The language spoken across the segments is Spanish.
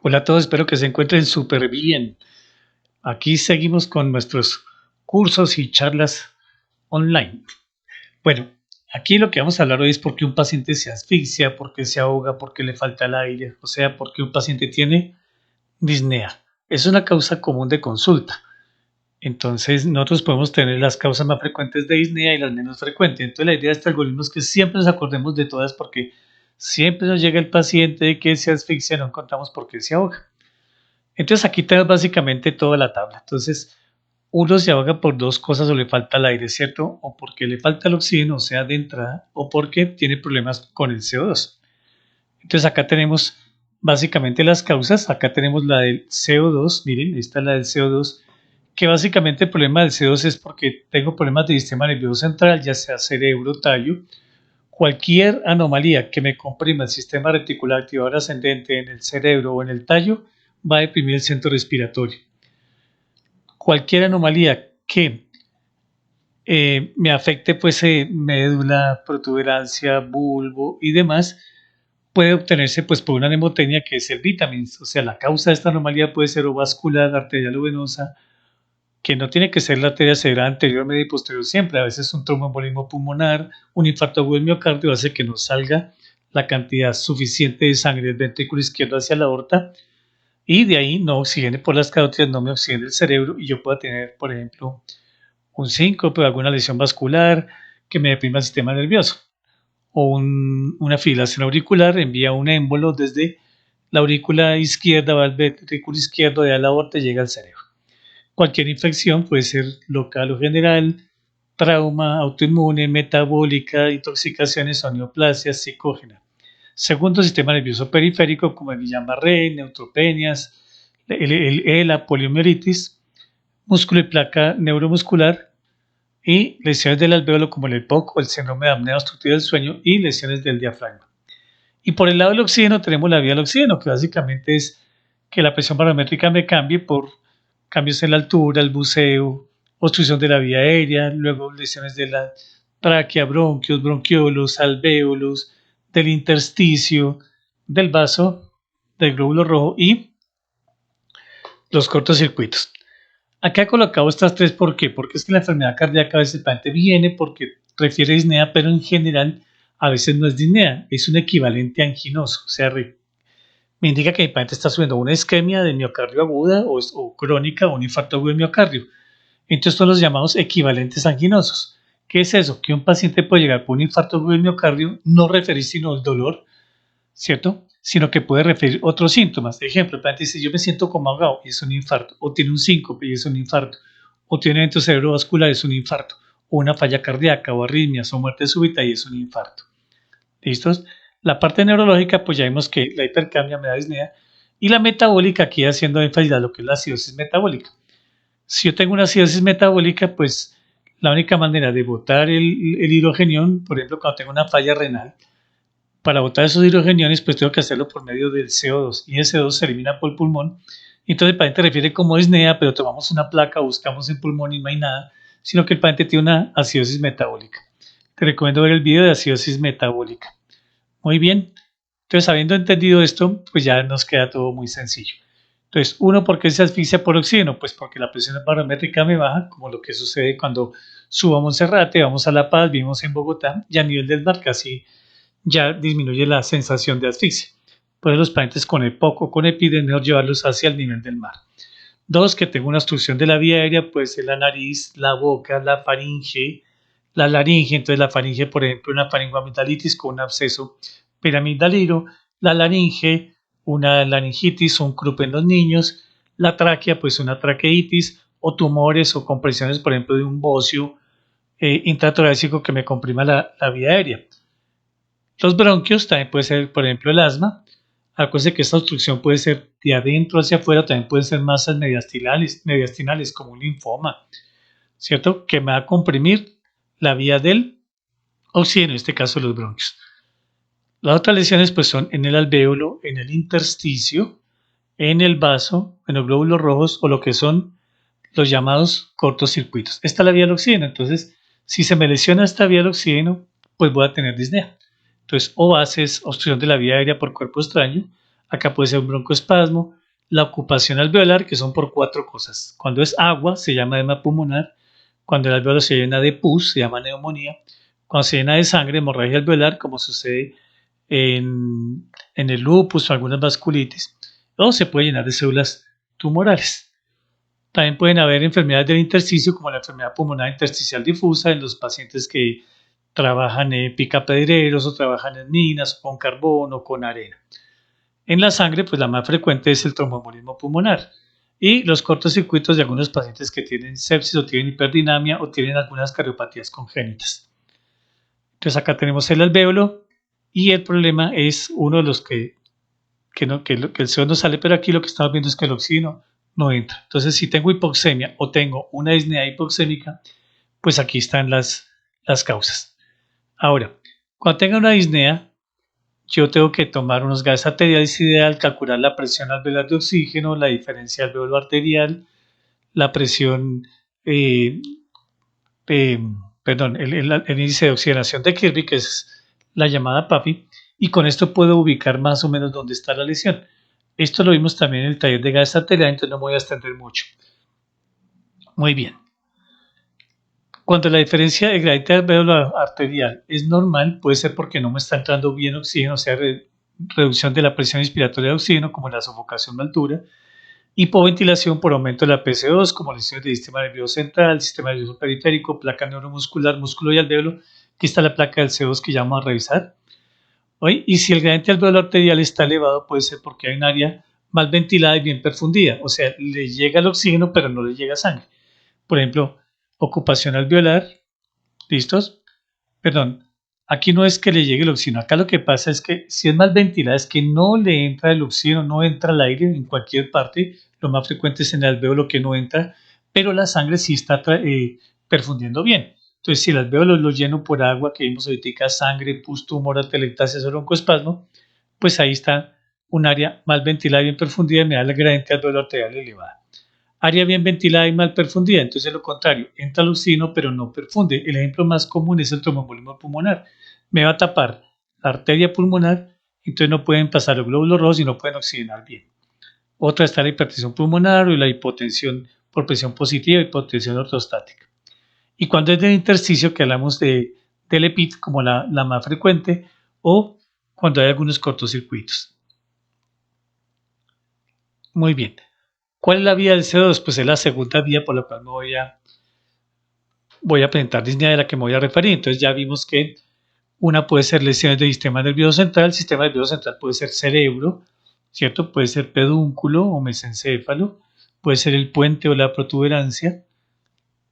Hola a todos, espero que se encuentren súper bien. Aquí seguimos con nuestros cursos y charlas online. Bueno, aquí lo que vamos a hablar hoy es por qué un paciente se asfixia, por qué se ahoga, por qué le falta el aire, o sea, por qué un paciente tiene disnea. Es una causa común de consulta. Entonces, nosotros podemos tener las causas más frecuentes de disnea y las menos frecuentes. Entonces, la idea de este algoritmo es que siempre nos acordemos de todas porque siempre nos llega el paciente de que se asfixia, no encontramos por qué se ahoga. Entonces aquí tenemos básicamente toda la tabla. Entonces uno se ahoga por dos cosas o le falta el aire, ¿cierto? O porque le falta el oxígeno, o sea, de entrada, o porque tiene problemas con el CO2. Entonces acá tenemos básicamente las causas. Acá tenemos la del CO2, miren, esta es la del CO2, que básicamente el problema del CO2 es porque tengo problemas del sistema nervioso central, ya sea cerebro, tallo. Cualquier anomalía que me comprima el sistema reticular activador ascendente en el cerebro o en el tallo va a deprimir el centro respiratorio. Cualquier anomalía que me afecte pues médula, protuberancia, bulbo y demás puede obtenerse pues por una nemotecnia que es el vitamins, o sea, la causa de esta anomalía puede ser o vascular, arterial o venosa, que no tiene que ser la arteria cerebral anterior, media y posterior siempre, a veces un tromboembolismo pulmonar, un infarto agudo del miocardio hace que no salga la cantidad suficiente de sangre del ventrículo izquierdo hacia la aorta y de ahí no oxigene por las carótidas, no me oxigene el cerebro y yo puedo tener, por ejemplo, un síncope o alguna lesión vascular que me deprima el sistema nervioso o una fibrilación auricular, envía un émbolo desde la aurícula izquierda, va al ventrículo izquierdo, de la aorta y llega al cerebro. Cualquier infección puede ser local o general, trauma, autoinmune, metabólica, intoxicaciones o neoplasias, psicógena. Segundo, sistema nervioso periférico como el Guillain-Barré, neutropenias, la poliomielitis, músculo y placa neuromuscular y lesiones del alvéolo como el EPOC o el síndrome de apnea obstructiva del sueño y lesiones del diafragma. Y por el lado del oxígeno tenemos la vía del oxígeno, que básicamente es que la presión barométrica me cambie por cambios en la altura, el buceo, obstrucción de la vía aérea, luego lesiones de la tráquea, bronquios, bronquiolos, alvéolos, del intersticio, del vaso, del glóbulo rojo y los cortocircuitos. Acá he colocado estas tres, ¿por qué? Porque es que la enfermedad cardíaca a veces el paciente viene porque refiere a disnea, pero en general a veces no es disnea, es un equivalente anginoso, o sea, me indica que el paciente está sufriendo una isquemia de miocardio aguda o crónica o un infarto agudo de miocardio. Entonces, estos los llamamos equivalentes anginosos. ¿Qué es eso? Que un paciente puede llegar por un infarto agudo del miocardio, no referir sino el dolor, ¿cierto? Sino que puede referir otros síntomas. Ejemplo, el paciente dice, yo me siento como ahogado y es un infarto, o tiene un síncope y es un infarto, o tiene evento cerebrovascular y es un infarto, o una falla cardíaca, o arritmias, o muerte súbita y es un infarto. ¿Listos? La parte neurológica, pues ya vimos que la hipercamia me da disnea, y la metabólica, aquí haciendo énfasis a lo que es la acidosis metabólica. Si yo tengo una acidosis metabólica, pues la única manera de botar el hidrogenión, por ejemplo, cuando tengo una falla renal, para botar esos hidrogeniones, pues tengo que hacerlo por medio del CO2 y ese CO2 se elimina por el pulmón. Entonces el paciente refiere como disnea, pero tomamos una placa, buscamos en pulmón y no hay nada, sino que el paciente tiene una acidosis metabólica. Te recomiendo ver el video de acidosis metabólica. Muy bien. Entonces, habiendo entendido esto, pues ya nos queda todo muy sencillo. Entonces, uno, ¿por qué se asfixia por oxígeno? Pues porque la presión barométrica me baja, como lo que sucede cuando subo a Monserrate, vamos a La Paz, vivimos en Bogotá, y a nivel del mar casi ya disminuye la sensación de asfixia. Por eso los pacientes con EPOC o con EPID es mejor llevarlos hacia el nivel del mar. Dos, que tengo una obstrucción de la vía aérea, puede ser la nariz, la boca, la faringe, la laringe. Entonces la faringe, por ejemplo, una faringoamigdalitis con un absceso piramidalero, la laringe, una laringitis o un croup en los niños, la tráquea, pues una traqueitis o tumores o compresiones, por ejemplo, de un bocio intratorácico que me comprima la vía aérea. Los bronquios también puede ser, por ejemplo, el asma. Acuérdense que esta obstrucción puede ser de adentro hacia afuera, también pueden ser masas mediastinales como un linfoma, ¿cierto? Que me va a comprimir la vía del oxígeno, en este caso los bronquios. Las otras lesiones pues son en el alvéolo, en el intersticio, en el vaso, en los glóbulos rojos o lo que son los llamados cortocircuitos. Esta es la vía del oxígeno, entonces si se me lesiona esta vía del oxígeno, pues voy a tener disnea. Entonces, OAS es obstrucción de la vía aérea por cuerpo extraño, Acá puede ser un broncoespasmo, la ocupación alveolar, que son por 4 cosas. Cuando es agua, se llama edema pulmonar. Cuando el alveolo se llena de pus, se llama neumonía. Cuando se llena de sangre, hemorragia alveolar, como sucede en el lupus o algunas vasculitis. O se puede llenar de células tumorales. También pueden haber enfermedades del intersticio, como la enfermedad pulmonar intersticial difusa en los pacientes que trabajan en picapedreros o trabajan en minas o con carbón o con arena. En la sangre, pues la más frecuente es el tromboembolismo pulmonar y los cortocircuitos de algunos pacientes que tienen sepsis o tienen hiperdinamia o tienen algunas cardiopatías congénitas. Entonces acá tenemos el alvéolo y el problema es uno de los que el CO2 no sale, pero aquí lo que estamos viendo es que el oxígeno no entra. Entonces, si tengo hipoxemia o tengo una disnea hipoxémica, pues aquí están las causas. Ahora, cuando tenga una disnea, yo tengo que tomar unos gases arteriales ideal, calcular la presión alveolar de oxígeno, la diferencia alveolo arterial, la presión, eh, eh, perdón, el índice de oxigenación de Kirby, que es la llamada PAFI, y con esto puedo ubicar más o menos dónde está la lesión. Esto lo vimos también en el taller de gases arteriales, entonces no me voy a extender mucho. Muy bien. Cuando la diferencia de gradiente alveolar arterial es normal, puede ser porque no me está entrando bien oxígeno, o sea, reducción de la presión inspiratoria de oxígeno, como la sofocación de altura, hipoventilación por aumento de la PC2, como lesiones del sistema nervioso central, sistema nervioso periférico, placa neuromuscular, músculo y alvéolo. Aquí está la placa del C2 que ya vamos a revisar. Y si el gradiente alveolar arterial está elevado, puede ser porque hay un área mal ventilada y bien perfundida, o sea, le llega el oxígeno, pero no le llega sangre. Por ejemplo, ocupación alveolar, ¿listos? Perdón, aquí no es que le llegue el oxígeno, acá lo que pasa es que si es mal ventilada es que no le entra el oxígeno, no entra el aire en cualquier parte, lo más frecuente es en el alvéolo que no entra, pero la sangre sí está perfundiendo bien. Entonces, si el alvéolo lo lleno por agua, que vimos ahorita, sangre, pus, tumor, atelectasis o broncoespasmo, pues ahí está un área mal ventilada y bien perfundida y me da el gradiente alveolar arterial elevada. Área bien ventilada y mal perfundida, entonces lo contrario, entra el oxígeno pero no perfunde. El ejemplo más común es el tromboembolismo pulmonar. Me va a tapar la arteria pulmonar, entonces no pueden pasar los glóbulos rojos y no pueden oxigenar bien. Otra está la hipertensión pulmonar o la hipotensión por presión positiva, hipotensión ortostática. Y cuando es del intersticio, que hablamos del EPIT como la más frecuente, o cuando hay algunos cortocircuitos. Muy bien. ¿Cuál es la vía del CO2? Pues es la segunda vía por la cual me voy a presentar disnea de la que me voy a referir. Entonces ya vimos que una puede ser lesiones del sistema nervioso central. El sistema nervioso central puede ser cerebro, ¿cierto? Puede ser pedúnculo o mesencéfalo, puede ser el puente o la protuberancia,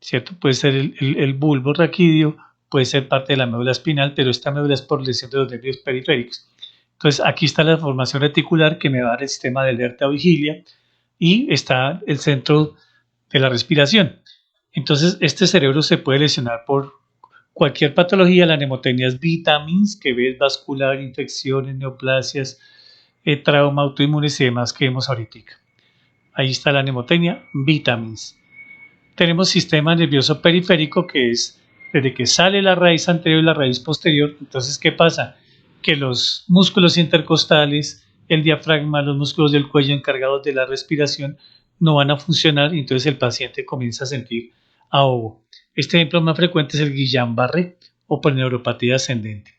¿cierto? Puede ser el bulbo raquídeo, puede ser parte de la médula espinal, pero esta médula es por lesión de los nervios periféricos. Entonces aquí está la formación reticular que me va a dar el sistema de alerta o vigilia y está el centro de la respiración. Entonces este cerebro se puede lesionar por cualquier patología, la nemotecnia es vitamins, que ves vascular, infecciones, neoplasias, trauma, autoinmunes y demás que vemos ahorita. Ahí está la nemotecnia, vitamins. Tenemos sistema nervioso periférico que es desde que sale la raíz anterior y la raíz posterior. Entonces, ¿qué pasa? Que los músculos intercostales, el diafragma, los músculos del cuello encargados de la respiración no van a funcionar y entonces el paciente comienza a sentir ahogo. Este ejemplo más frecuente es el Guillain-Barré o polineuropatía ascendente.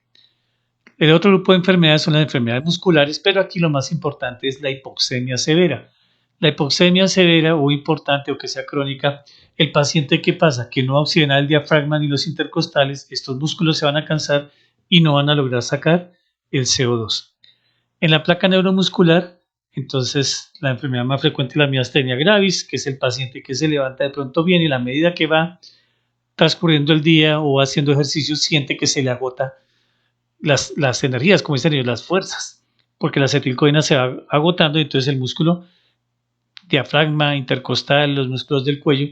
El otro grupo de enfermedades son las enfermedades musculares, pero aquí lo más importante es la hipoxemia severa. La hipoxemia severa o importante o que sea crónica, el paciente, ¿qué pasa? Que no va a oxigenar el diafragma ni los intercostales, estos músculos se van a cansar y no van a lograr sacar el CO2. En la placa neuromuscular, entonces la enfermedad más frecuente es la miastenia gravis, que es el paciente que se levanta de pronto bien y a la medida que va transcurriendo el día o haciendo ejercicio siente que se le agota las energías, como dicen ellos, las fuerzas, porque la acetilcolina se va agotando y entonces el músculo diafragma, intercostal, los músculos del cuello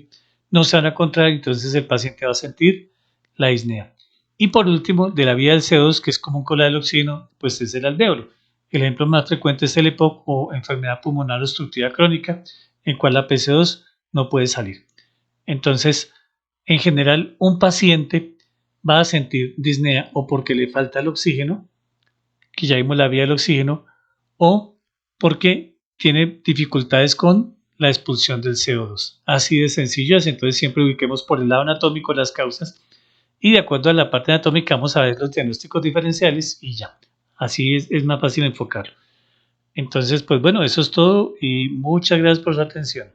no se van a contraer, entonces el paciente va a sentir la disnea. Y por último, de la vía del CO2, que es común con la del oxígeno, pues es el alvéolo. El ejemplo más frecuente es el EPOC o enfermedad pulmonar obstructiva crónica, en cual la PC2 no puede salir. Entonces, en general, un paciente va a sentir disnea o porque le falta el oxígeno, que ya vimos la vía del oxígeno, o porque tiene dificultades con la expulsión del CO2. Así de sencillo es, entonces siempre ubiquemos por el lado anatómico las causas y de acuerdo a la parte anatómica vamos a ver los diagnósticos diferenciales y ya. Así es más fácil enfocarlo. Entonces, pues bueno, eso es todo y muchas gracias por su atención.